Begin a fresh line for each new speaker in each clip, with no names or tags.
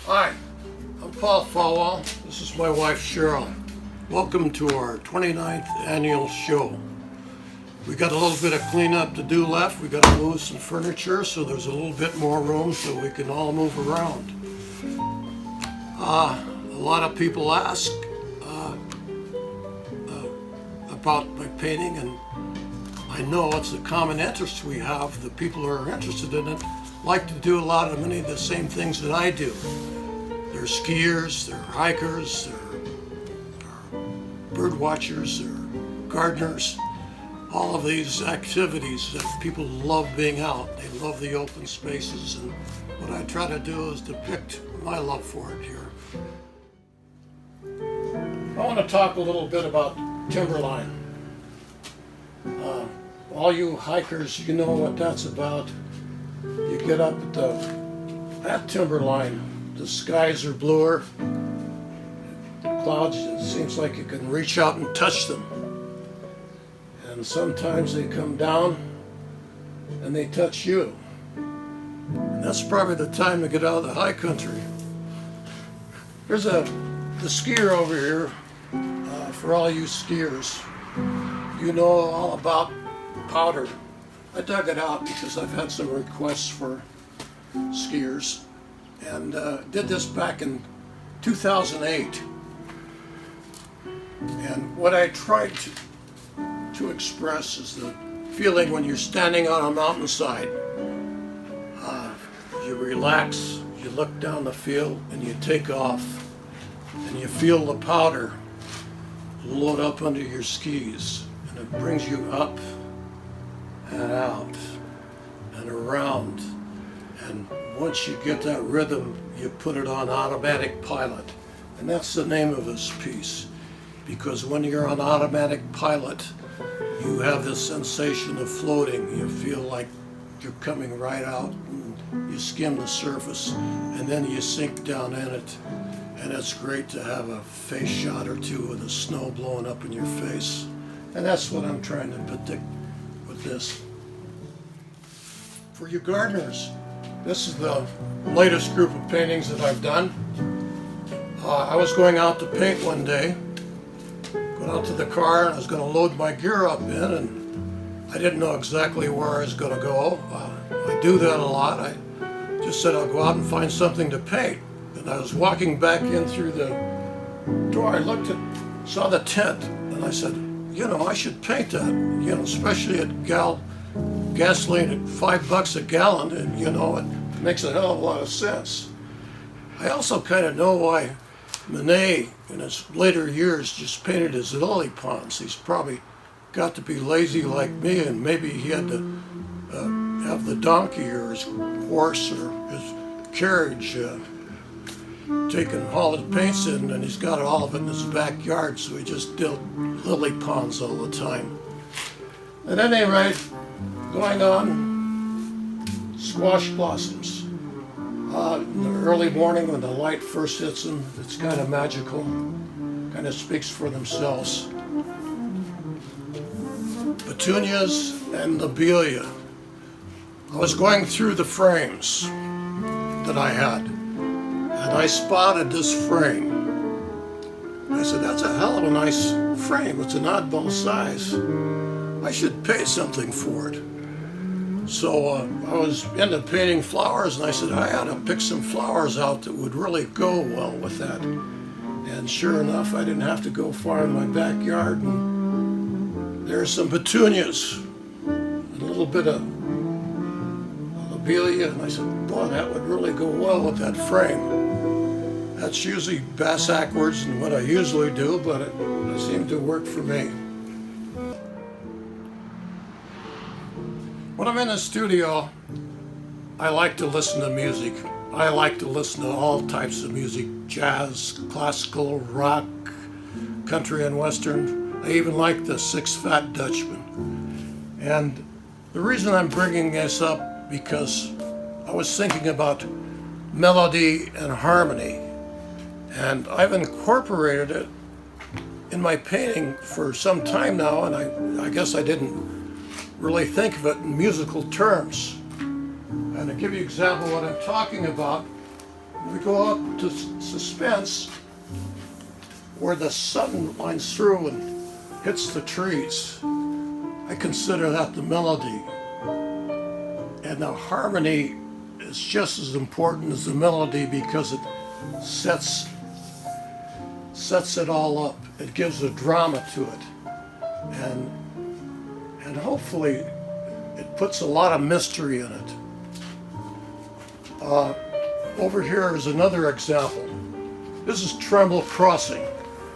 Hi, I'm Paul Folwell. This is my wife Cheryl. Welcome to our 29th annual show. We got a little bit of cleanup to do left. We got to move some furniture so there's a little bit more room so we can all move around. A lot of people ask about my painting, and I know it's a common interest we have. The people who are interested in it like to do many of the same things that I do. They're skiers, they're hikers, they're bird watchers, they're gardeners. All of these activities that people love being out. They love the open spaces, and what I try to do is depict my love for it here. I want to talk a little bit about timberline. All you hikers, you know what that's about. You get up at timberline, the skies are bluer, the clouds, it seems like you can reach out and touch them. And sometimes they come down and they touch you. And that's probably the time to get out of the high country. There's the skier over here. For all you skiers, you know all about powder. I dug it out because I've had some requests for skiers, and did this back in 2008. And what I tried to express is the feeling when you're standing on a mountainside. You relax, you look down the field, and you take off, and you feel the powder load up under your skis, and it brings you up and out and around. And once you get that rhythm, you put it on automatic pilot. And that's the name of this piece, because when you're on automatic pilot, you have this sensation of floating. You feel like you're coming right out, and you skim the surface, and then you sink down in it. And it's great to have a face shot or two with the snow blowing up in your face. And that's what I'm trying to depict with this. For you gardeners, this is the latest group of paintings that I've done. I was going out to paint one day, got out to the car, and I was going to load my gear up in, and I didn't know exactly where I was going to go. I do that a lot. I just said I'll go out and find something to paint. And I was walking back in through the door. I saw the tent, and I said, you know, I should paint that. You know, especially at gasoline at $5 a gallon, and you know, it makes a hell of a lot of sense. I also kind of know why Monet, in his later years, just painted his lily ponds. He's probably got to be lazy like me, and maybe he had to have the donkey or his horse or his carriage taking all his paints in, and he's got all of it in his backyard, so he just did lily ponds all the time. At any rate, going on, squash blossoms. In the early morning when the light first hits them, it's kind of magical, kind of speaks for themselves. Petunias and lobelia. I was going through the frames that I had, and I spotted this frame. I said, that's a hell of a nice frame. It's an oddball size. I should pay something for it. So I was into painting flowers, and I said, I ought to pick some flowers out that would really go well with that. And sure enough, I didn't have to go far in my backyard. And there's some petunias, and a little bit of lobelia, and I said, boy, that would really go well with that frame. That's usually backwards and what I usually do, but it seemed to work for me. When I'm in the studio, I like to listen to music. I like to listen to all types of music: jazz, classical, rock, country, and western. I even like the Six Fat Dutchmen. And the reason I'm bringing this up, because I was thinking about melody and harmony. And I've incorporated it in my painting for some time now, and I guess I didn't really think of it in musical terms. And to give you an example of what I'm talking about, We go up to suspense, where the sun lines through and hits the trees. I consider that the melody. And the harmony is just as important as the melody because it sets it all up. It gives a drama to it. And hopefully it puts a lot of mystery in it. Over here is another example. This is Tremble Crossing.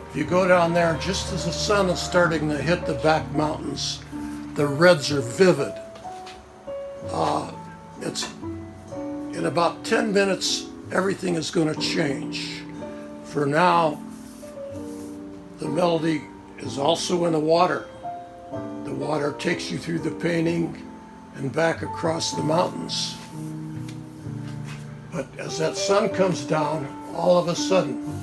If you go down there just as the sun is starting to hit the back mountains, the reds are vivid. It's in about 10 minutes, everything is going to change. For now, the melody is also in the water. The water takes you through the painting and back across the mountains. But as that sun comes down, all of a sudden,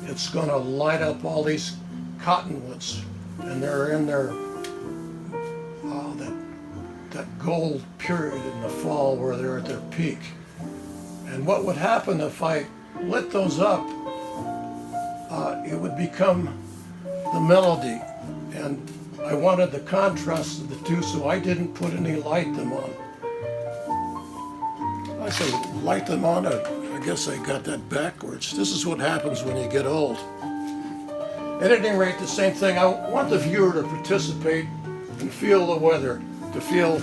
it's going to light up all these cottonwoods, and they're in their that gold period in the fall where they're at their peak. And what would happen if I lit those up? It would become the melody, and I wanted the contrast of the two, so I didn't put any light them on. I said light them on. I guess I got that backwards. This is what happens when you get old. At any rate, the same thing. I want the viewer to participate and feel the weather, to feel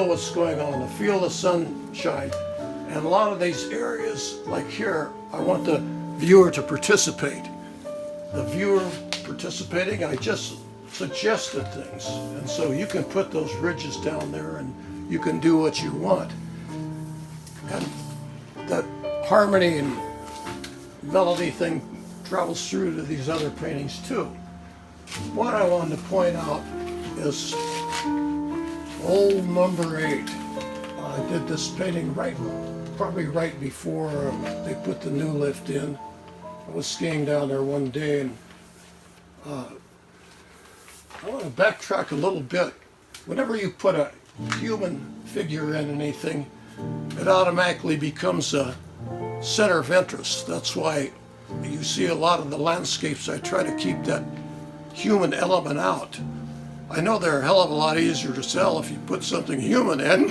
what's going on, to feel the sunshine. And a lot of these areas, like here, I want the viewer to participate. The viewer participating, I just suggested things. And so you can put those ridges down there and you can do what you want. And that harmony and melody thing travels through to these other paintings too. What I wanted to point out is old number 8. I did this painting probably right before they put the new lift in. I was skiing down there one day, and I want to backtrack a little bit. Whenever you put a human figure in anything, it automatically becomes a center of interest. That's why you see a lot of the landscapes, I try to keep that human element out. I know they're a hell of a lot easier to sell if you put something human in,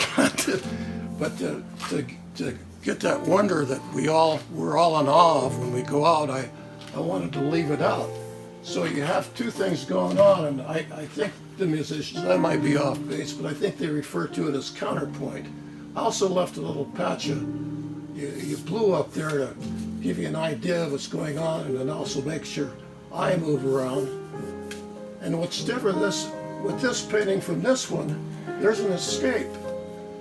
but to get that wonder that we're all in awe of when we go out, I wanted to leave it out. So you have two things going on, and I think the musicians, I might be off base, but I think they refer to it as counterpoint. I also left a little patch of you blew up there to give you an idea of what's going on, and then also makes your eye move around. And what's different with this painting from this one, there's an escape.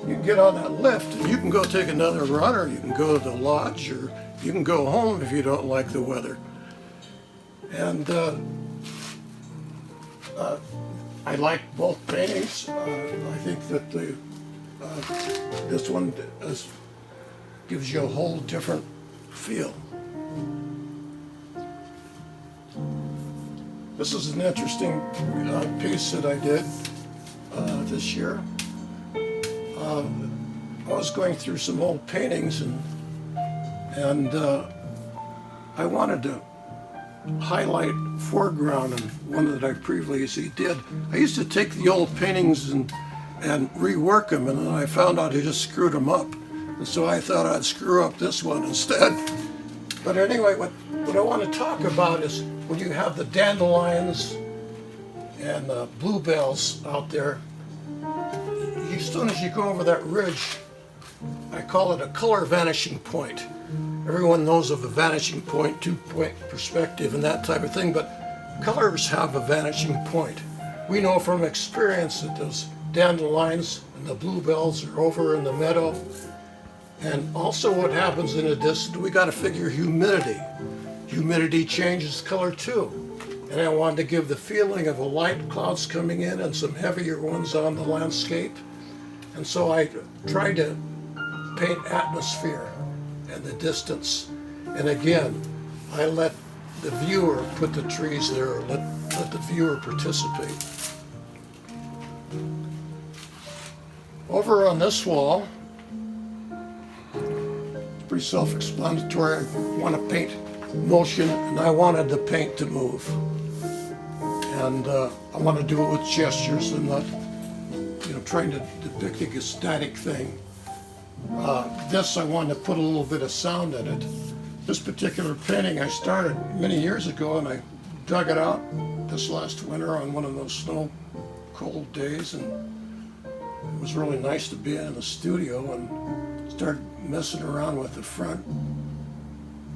You can get on that lift and you can go take another run, or you can go to the lodge, or you can go home if you don't like the weather. And I like both paintings. I think that this one gives you a whole different feel. This is an interesting piece that I did this year. I was going through some old paintings, and I wanted to highlight foreground in one that I previously did. I used to take the old paintings and rework them, and then I found out I just screwed them up. And so I thought I'd screw up this one instead. But anyway, what I want to talk about is when you have the dandelions and the bluebells out there, as soon as you go over that ridge, I call it a color vanishing point. Everyone knows of a vanishing point, 2-point perspective and that type of thing, but colors have a vanishing point. We know from experience that those dandelions and the bluebells are over in the meadow. And also what happens in the distance, we got to figure humidity. Humidity changes color too. And I wanted to give the feeling of a light clouds coming in and some heavier ones on the landscape. And so I tried to paint atmosphere and the distance. And again, I let the viewer put the trees there, let the viewer participate. Over on this wall, pretty self-explanatory. I want to paint motion, and I wanted the paint to move. And I want to do it with gestures and not, trying to depict a static thing. This, I wanted to put a little bit of sound in it. This particular painting I started many years ago, and I dug it out this last winter on one of those snow cold days, and it was really nice to be in the studio and start messing around with the front.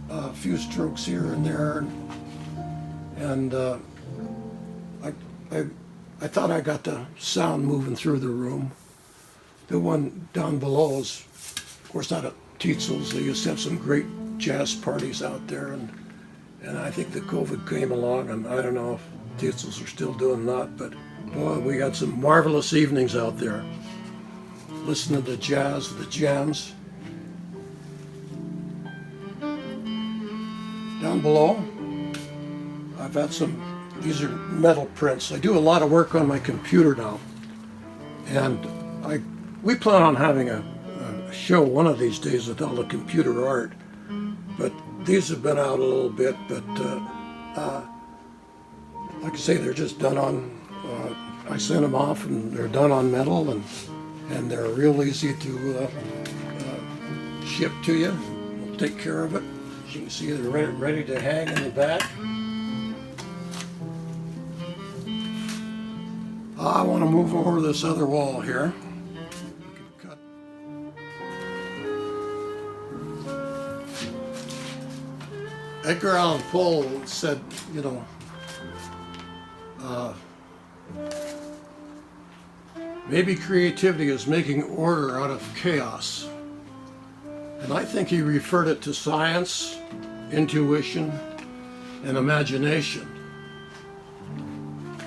A few strokes here and there, and I thought I got the sound moving through the room. The one down below is, of course, out at Tietzel's. They used to have some great jazz parties out there, and I think the COVID came along, and I don't know if Tietzel's are still doing that, but boy, we had some marvelous evenings out there, listening to jazz, the jams. Down below, I've had these are metal prints. I do a lot of work on my computer now, and we plan on having a show one of these days with all the computer art, but these have been out a little bit, but like I say, they're just done on, I sent them off and they're done on metal, and they're real easy to ship to you. We'll take care of it. As you can see, they're ready to hang in the back. I want to move over this other wall here. Edgar Allan Poe said, maybe creativity is making order out of chaos. And I think he referred it to science, intuition, and imagination.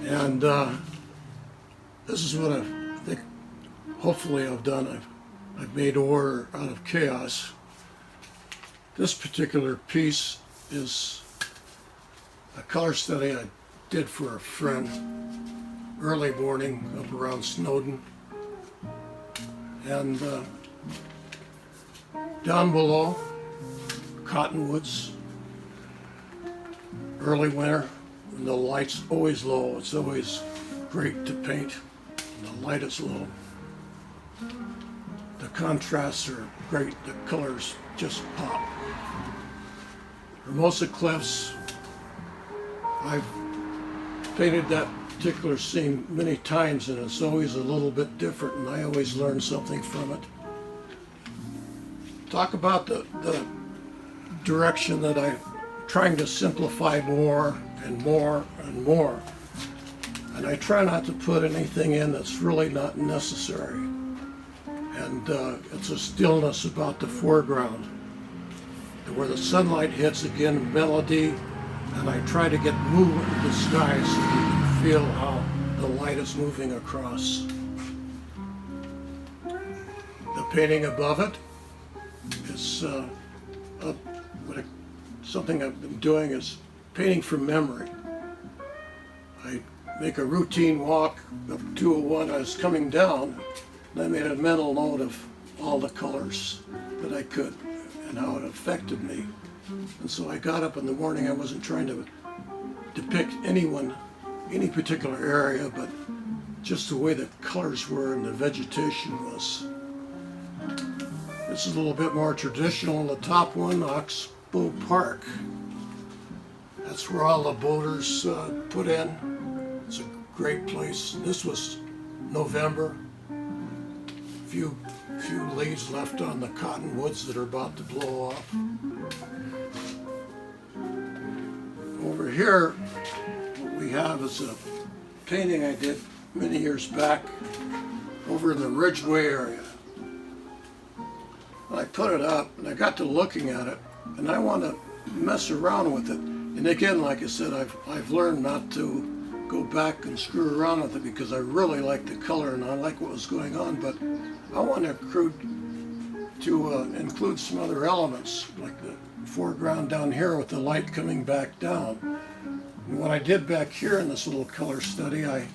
And this is what I think, hopefully I've done. I've made order out of chaos. This particular piece is a color study I did for a friend early morning up around Snowden. And down below, cottonwoods, early winter, and the light's always low. It's always great to paint. The light is low. The contrasts are great. The colors just pop. Hermosa Cliffs, I've painted that particular scene many times, and it's always a little bit different, and I always learn something from it. Talk about the direction that I'm trying to simplify more and more and more. And I try not to put anything in that's really not necessary. And it's a stillness about the foreground. Where the sunlight hits, again, melody, and I try to get movement in the sky so you can feel how the light is moving across. The painting above it is something I've been doing is painting from memory. I make a routine walk up 201. I was coming down, and I made a mental note of all the colors that I could and how it affected me. And so I got up in the morning. I wasn't trying to depict any particular area, but just the way the colors were and the vegetation was. This is a little bit more traditional. The top one, Oxbow Park. That's where all the boaters put in. It's a great place. This was November. Few leaves left on the cottonwoods that are about to blow off. Over here, what we have is a painting I did many years back over in the Ridgeway area. I put it up and I got to looking at it, and I want to mess around with it. And again, like I said, I've learned not to go back and screw around with it because I really like the color and I like what was going on, but I want to include some other elements, like the foreground down here with the light coming back down. And what I did back here in this little color study, I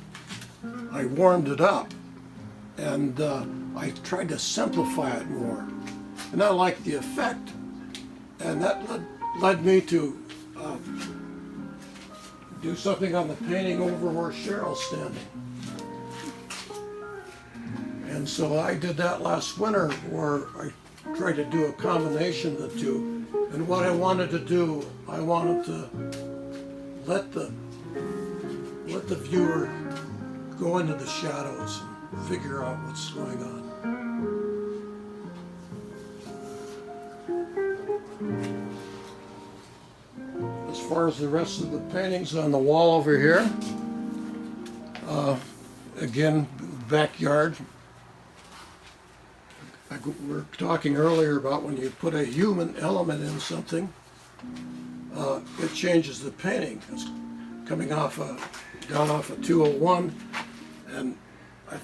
warmed it up, and I tried to simplify it more. And I like the effect And that led me to do something on the painting over where Cheryl's standing. And so I did that last winter, where I tried to do a combination of the two. And what I wanted to do, I wanted to let the viewer go into the shadows and figure out what's going on. As far as the rest of the paintings on the wall over here, again, backyard. We were talking earlier about when you put a human element in something, it changes the painting. It's coming off down off a 201, and I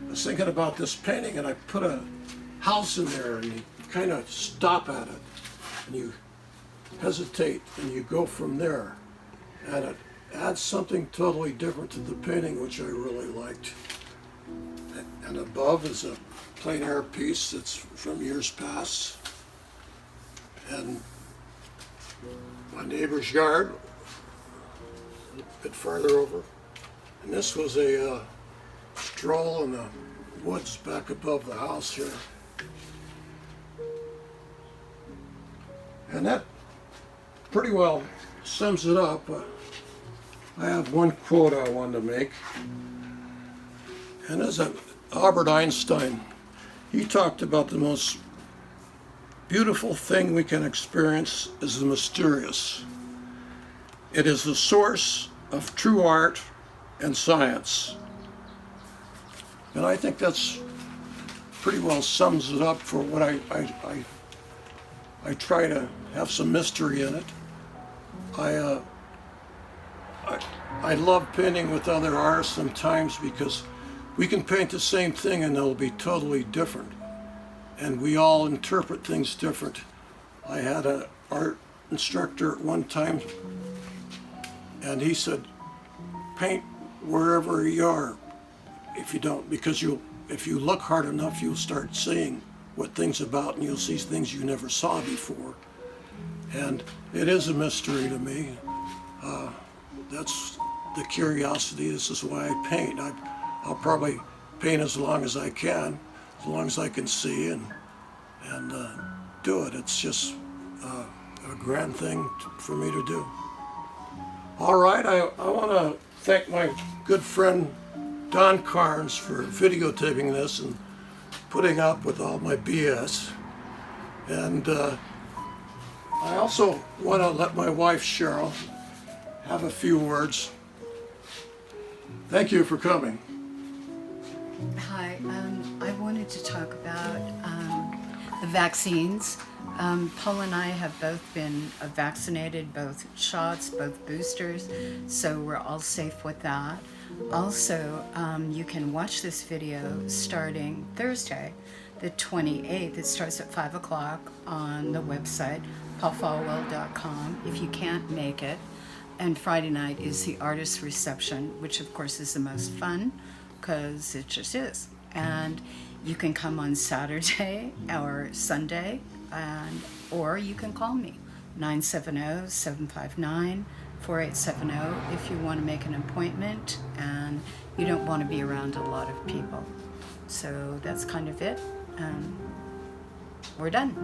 was thinking about this painting, and I put a house in there, and you kind of stop at it, and you hesitate, and you go from there, and it adds something totally different to the painting, which I really liked. And above is a plein air piece that's from years past, and my neighbor's yard a bit farther over, and this was a stroll in the woods back above the house here. And that pretty well sums it up. I have one quote I wanted to make, and as Albert Einstein, he talked about the most beautiful thing we can experience is the mysterious. It is the source of true art and science. And I think that's pretty well sums it up for what I try to have some mystery in it. I love painting with other artists sometimes, because we can paint the same thing and it'll be totally different. And we all interpret things different. I had an art instructor at one time, and he said, paint wherever you are. If you don't, because if you look hard enough, you'll start seeing what things about, and you'll see things you never saw before. And it is a mystery to me. That's the curiosity. This is why I paint. I'll probably paint as long as I can, as long as I can see and do it. It's just a grand thing for me to do. All right, I want to thank my good friend Don Carnes for videotaping this and putting up with all my BS. And I also want to let my wife Cheryl have a few words. Thank you for coming.
Hi, I wanted to talk about the vaccines. Paul and I have both been vaccinated, both shots, both boosters, so we're all safe with that. Also, you can watch this video starting Thursday, the 28th. It starts at 5 o'clock on the website, paulfolwell.com, if you can't make it. And Friday night is the artist reception, which of course is the most fun, because it just is. And you can come on Saturday or Sunday, or you can call me, 970-759-4870, if you want to make an appointment and you don't want to be around a lot of people. So that's kind of it. We're done.